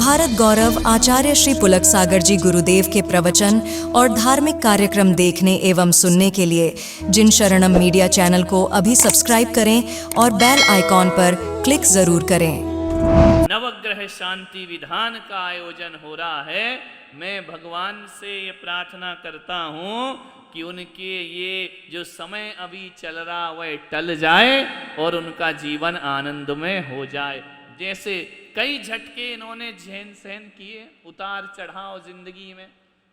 भारत गौरव आचार्य श्री पुलक सागर जी गुरुदेव के प्रवचन और धार्मिक कार्यक्रम देखने एवं सुनने के लिए जिन शरणम मीडिया चैनल को अभी सब्सक्राइब करें और बेल आइकॉन पर क्लिक जरूर करें। नवग्रह शांति विधान का आयोजन हो रहा है। मैं भगवान से ये प्रार्थना करता हूँ कि उनके ये जो समय अभी चल रहा वह टल जाए और उनका जीवन आनंदमय हो जाए। जैसे कई झटके इन्होंने झेल सहन किए, उतार चढ़ाव जिंदगी में,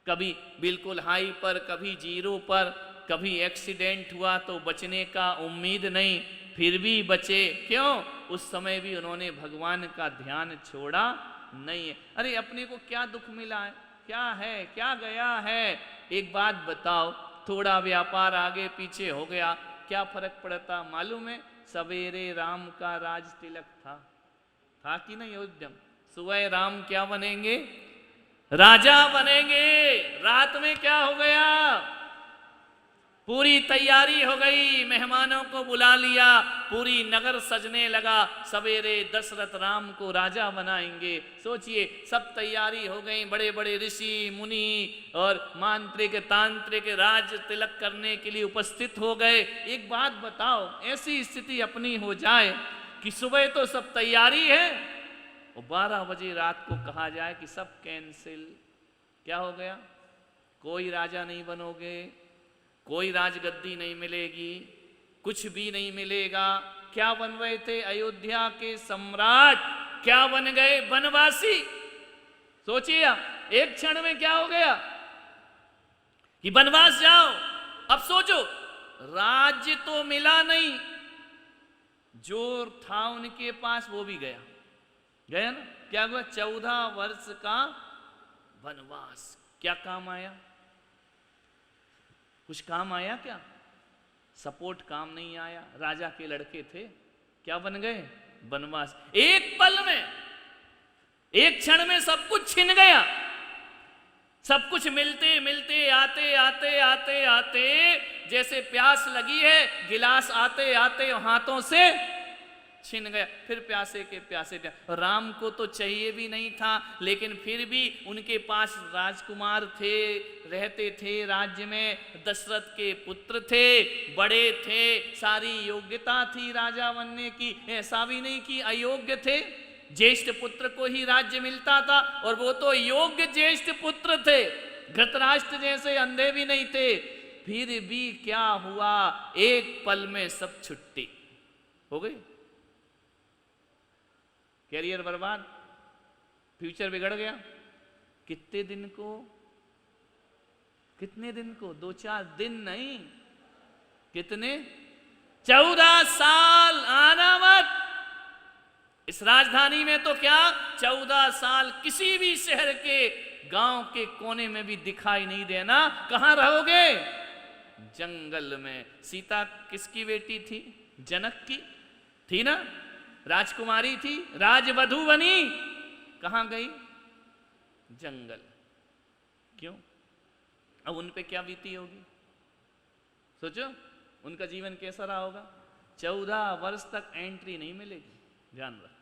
कभी बिल्कुल हाई पर, कभी जीरो पर, कभी एक्सीडेंट हुआ तो बचने का उम्मीद नहीं, फिर भी बचे। क्यों? उस समय भी उन्होंने भगवान का ध्यान छोड़ा नहीं है। अरे अपने को क्या दुख मिला है, क्या है, क्या गया है? एक बात बताओ, थोड़ा व्यापार आगे पीछे हो गया, क्या फर्क पड़ता? मालूम है, सवेरे राम का राज तिलक था कि नहीं अयोध्या? सुबह राम क्या बनेंगे? राजा बनेंगे। रात में क्या हो गया? पूरी तैयारी हो गई, मेहमानों को बुला लिया, पूरी नगर सजने लगा, सवेरे दशरथ राम को राजा बनाएंगे। सोचिए, सब तैयारी हो गई, बड़े बड़े ऋषि मुनि और मांत्रिक तांत्रिक राज तिलक करने के लिए उपस्थित हो गए। एक बात बताओ, ऐसी स्थिति अपनी हो जाए कि सुबह तो सब तैयारी है और 12 बजे रात को कहा जाए कि सब कैंसिल। क्या हो गया? कोई राजा नहीं बनोगे, कोई राजगद्दी नहीं मिलेगी, कुछ भी नहीं मिलेगा। क्या बन रहे थे? अयोध्या के सम्राट क्या बन गए? वनवासी। सोचिए, एक क्षण में क्या हो गया कि वनवास जाओ। अब सोचो, राज्य तो मिला नहीं, जो था उनके पास वो भी गया ना। क्या हुआ? 14 वर्ष का वनवास। क्या काम आया? कुछ काम आया क्या? सपोर्ट काम नहीं आया। राजा के लड़के थे, क्या बन गए? वनवास। एक पल में, एक क्षण में सब कुछ छिन गया। सब कुछ मिलते मिलते, आते आते आते आते, जैसे प्यास लगी है, गिलास आते आते हाथों से छिन गया। फिर प्यासे के प्यासे। राम को तो चाहिए भी नहीं था, लेकिन फिर भी उनके पास राजकुमार थे, रहते थे राज्य में, दशरथ के पुत्र थे, बड़े थे, सारी योग्यता थी राजा बनने की। ऐसा भी नहीं कि अयोग्य थे, ज्येष्ठ पुत्र को ही राज्य मिलता था और वो तो योग्य ज्येष्ठ पुत्र थे। धृतराष्ट्र जैसे अंधे भी नहीं थे। फिर भी क्या हुआ? एक पल में सब छुट्टी हो गई। कैरियर बर्बाद, फ्यूचर बिगड़ गया। कितने दिन को? 2-4 दिन नहीं, कितने? 14 साल। आना मत। इस राजधानी में तो क्या, 14 साल किसी भी शहर के गांव के कोने में भी दिखाई नहीं देना। कहां रहोगे? जंगल में। सीता किसकी बेटी थी? जनक की थी ना, राजकुमारी थी, राजवधू बनी। कहां गई? जंगल। क्यों? अब उन पे क्या बीती होगी? सोचो, उनका जीवन कैसा रहा होगा। 14 वर्ष तक एंट्री नहीं मिलेगी, ध्यान रखना।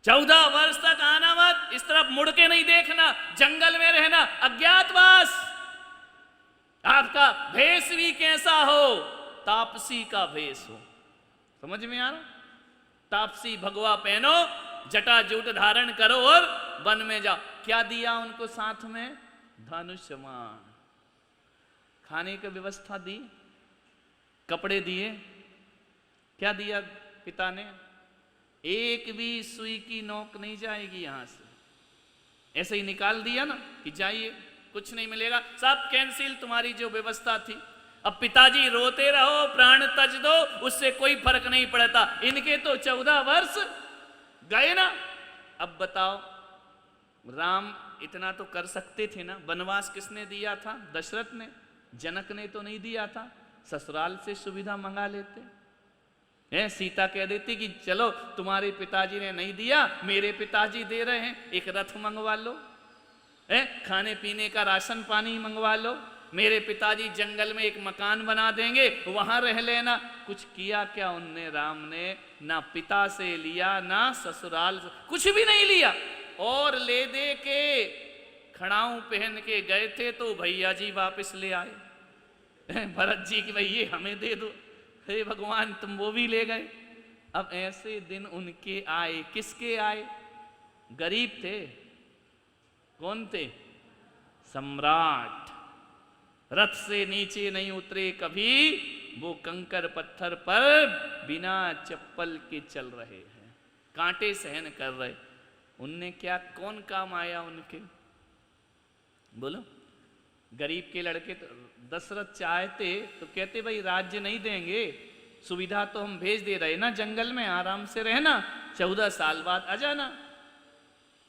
14 वर्ष तक आना मत, इस तरफ मुड़ के नहीं देखना, जंगल में रहना, अज्ञातवास। आपका भेष भी कैसा हो? तापसी का भेष हो। समझ में आ रहा? तापसी भगवा पहनो, जटा जूट धारण करो और वन में जाओ। क्या दिया उनको साथ में? धनुष्यमान। खाने की व्यवस्था दी, कपड़े दिए। क्या दिया पिता ने? एक भी सुई की नोक नहीं जाएगी यहां से। ऐसे ही निकाल दिया ना कि जाइए, कुछ नहीं मिलेगा, सब कैंसिल, तुम्हारी जो व्यवस्था थी। अब पिताजी रोते रहो, प्राण तज दो, उससे कोई फर्क नहीं पड़ता। इनके तो 14 वर्ष गए ना। अब बताओ, राम इतना तो कर सकते थे ना। वनवास किसने दिया था? दशरथ ने। जनक ने तो नहीं दिया था। ससुराल से सुविधा मंगा लेते हैं। सीता कह देती कि चलो, तुम्हारे पिताजी ने नहीं दिया, मेरे पिताजी दे रहे हैं, एक रथ मंगवा लो, खाने पीने का राशन पानी मंगवा लो, मेरे पिताजी जंगल में एक मकान बना देंगे, वहां रह लेना। कुछ किया क्या उनने? राम ने ना पिता से लिया, ना ससुराल से, कुछ भी नहीं लिया। और ले दे के खड़ाऊं पहन के गए थे तो भैया जी वापस ले आए भरत जी की, भाई ये हमें दे दो। हे भगवान, तुम वो भी ले गए। अब ऐसे दिन उनके आए। किसके आए? गरीब थे। कौन थे? सम्राट। रथ से नीचे नहीं उतरे कभी, वो कंकर पत्थर पर बिना चप्पल के चल रहे हैं, कांटे सहन कर रहे। उनने क्या, कौन काम आया उनके? बोलो। गरीब के लड़के तो दशरथ चाहते तो कहते भाई राज्य नहीं देंगे, सुविधा तो हम भेज दे रहे ना, जंगल में आराम से रहना, 14 साल बाद आ जाना।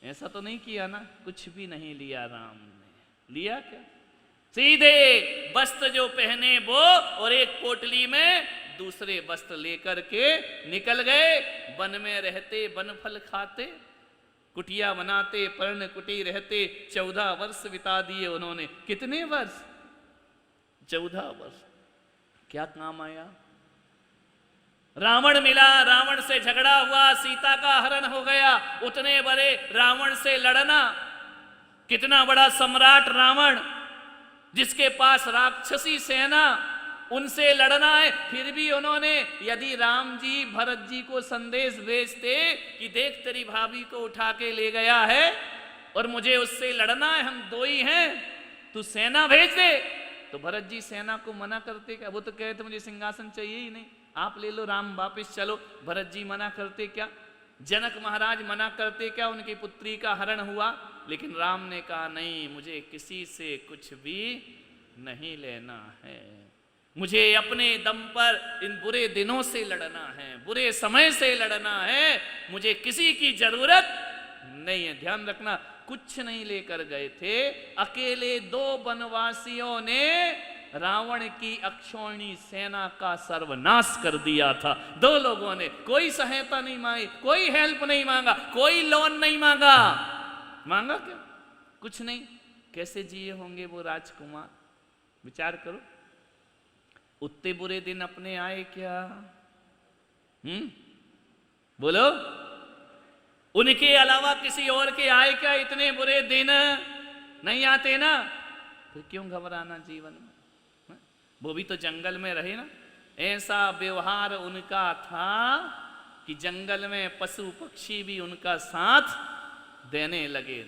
ऐसा तो नहीं किया ना, कुछ भी नहीं लिया राम ने। लिया क्या? सीधे वस्त्र जो पहने वो, और एक पोटली में दूसरे वस्त्र लेकर के निकल गए। वन में रहते, वन फल खाते, कुटिया बनाते, पर्ण कुटी रहते। 14 वर्ष बिता दिए उन्होंने। कितने वर्ष? 14 वर्ष। क्या काम आया? रावण मिला, रावण से झगड़ा हुआ, सीता का हरण हो गया। उतने बड़े रावण से लड़ना, कितना बड़ा सम्राट रावण, जिसके पास राक्षसी सेना, उनसे लड़ना है। फिर भी उन्होंने, यदि राम जी भरत जी को संदेश भेजते कि देख तेरी भाभी को उठा के ले गया है और मुझे उससे लड़ना है, हम दो ही हैं, तू सेना भेज दे, तो भरत जी सेना को मना करते क्या? वो तो कहते मुझे सिंहासन चाहिए ही नहीं, आप ले लो, राम वापिस चलो। भरत जी मना करते क्या? जनक महाराज मना करते क्या? उनकी पुत्री का हरण हुआ, लेकिन राम ने कहा नहीं, मुझे किसी से कुछ भी नहीं लेना है, मुझे अपने दम पर इन बुरे दिनों से लड़ना है, बुरे समय से लड़ना है, मुझे किसी की जरूरत नहीं है। ध्यान रखना, कुछ नहीं लेकर गए थे। अकेले 2 वनवासियों ने रावण की अक्षौणी सेना का सर्वनाश कर दिया था। 2 लोगों ने, कोई सहायता नहीं मांगी, कोई हेल्प नहीं मांगा, कोई लोन नहीं मांगा। मांगा क्या? कुछ नहीं। कैसे जिए होंगे वो राजकुमार? विचार करो। उतने बुरे दिन अपने आए क्या? बोलो। उनके अलावा किसी और के आए क्या इतने बुरे दिन? नहीं आते ना, फिर क्यों घबराना जीवन में? वो भी तो जंगल में रहे ना। ऐसा व्यवहार उनका था कि जंगल में पशु पक्षी भी उनका साथ देने लगे,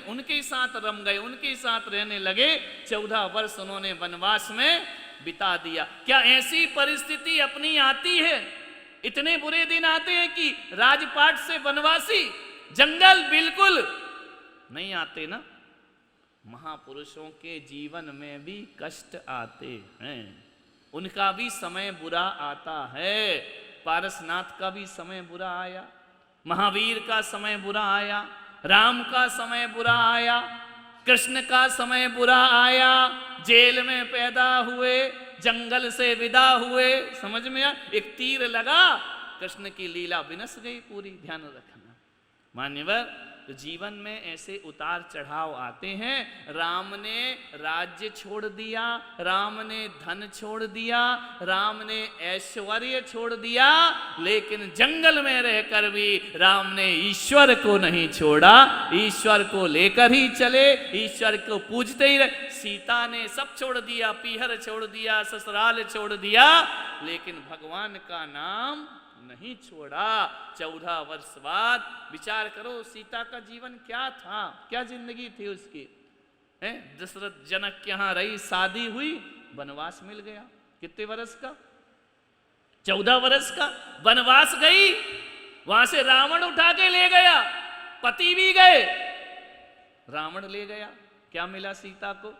उनके साथ रम गए, उनके साथ रहने लगे। 14 वर्ष उन्होंने वनवास में बिता दिया। क्या ऐसी परिस्थिति अपनी आती है? इतने बुरे दिन आते हैं कि राजपाट से वनवासी जंगल बिल्कुल नहीं आते ना। महापुरुषों के जीवन में भी कष्ट आते हैं, उनका भी समय बुरा आता है। पारसनाथ का भी समय बुरा आया, महावीर का समय बुरा आया, राम का समय बुरा आया, कृष्ण का समय बुरा आया। जेल में पैदा हुए, जंगल से विदा हुए, समझ में आया? एक तीर लगा, कृष्ण की लीला विनस गई पूरी। ध्यान रखना मान्यवर, तो जीवन में ऐसे उतार चढ़ाव आते हैं। राम ने राज्य छोड़ दिया, राम ने धन छोड़ दिया, राम ने ऐश्वर्य छोड़ दिया, लेकिन जंगल में रहकर भी राम ने ईश्वर को नहीं छोड़ा। ईश्वर को लेकर ही चले, ईश्वर को पूजते ही रहे। सीता ने सब छोड़ दिया, पीहर छोड़ दिया, ससुराल छोड़ दिया, लेकिन भगवान का नाम नहीं छोड़ा। 14 वर्ष बाद विचार करो, सीता का जीवन क्या था, क्या जिंदगी थी उसकी। दशरथ जनक के यहां रही, शादी हुई, वनवास मिल गया। कितने वर्ष का? 14 वर्ष का वनवास गई। वहां से रावण उठा के ले गया, पति भी गए, रावण ले गया। क्या मिला सीता को?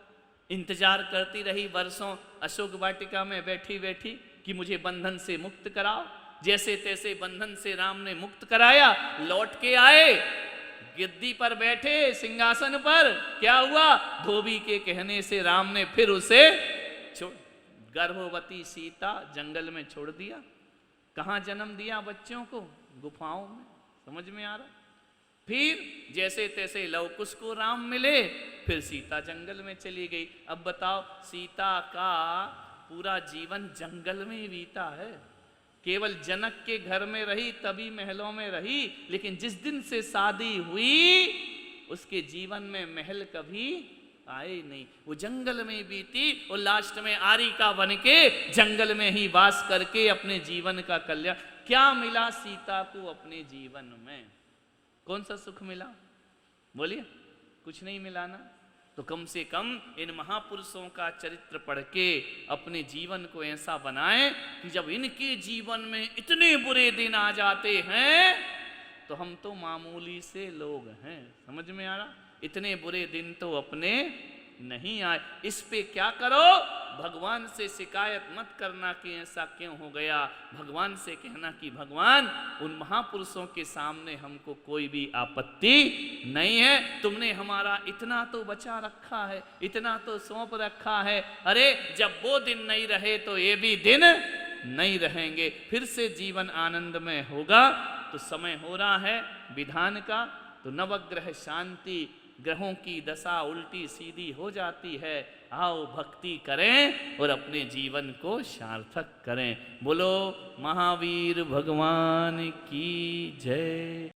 इंतजार करती रही वर्षों अशोक वाटिका में बैठी बैठी कि मुझे बंधन से मुक्त कराओ। जैसे तैसे बंधन से राम ने मुक्त कराया। लौट के आए, गिद्दी पर बैठे, सिंहासन पर। क्या हुआ? धोबी के कहने से राम ने फिर उसे गर्भवती सीता जंगल में छोड़ दिया। कहां जन्म दिया बच्चों को? गुफाओं में। समझ में आ रहा? फिर जैसे तैसे लवकुश को राम मिले, फिर सीता जंगल में चली गई। अब बताओ, सीता का पूरा जीवन जंगल में ही बीता है। केवल जनक के घर में रही, तभी महलों में रही, लेकिन जिस दिन से शादी हुई उसके जीवन में महल कभी आए नहीं। वो जंगल में बीती और लास्ट में आरी का बन के जंगल में ही वास करके अपने जीवन का कल्याण। क्या मिला सीता को अपने जीवन में? कौन सा सुख मिला? बोलिए, कुछ नहीं मिला ना। तो कम से कम इन महापुरुषों का चरित्र पढ़ के अपने जीवन को ऐसा बनाएं कि जब इनके जीवन में इतने बुरे दिन आ जाते हैं तो हम तो मामूली से लोग हैं। समझ में आ रहा? इतने बुरे दिन तो अपने नहीं आए। इस पे क्या करो, भगवान से शिकायत मत करना कि ऐसा क्यों हो गया। भगवान से कहना कि भगवान, उन महापुरुषों के सामने हमको कोई भी आपत्ति नहीं है। तुमने हमारा इतना तो बचा रखा है, इतना तो सौंप रखा है। अरे जब वो दिन नहीं रहे तो ये भी दिन नहीं रहेंगे। फिर से जीवन आनंदमय होगा। तो समय हो रहा है विधान का। तो नवग्रह शांति, ग्रहों की दशा उल्टी सीधी हो जाती है। आओ भक्ति करें और अपने जीवन को सार्थक करें। बोलो महावीर भगवान की जय।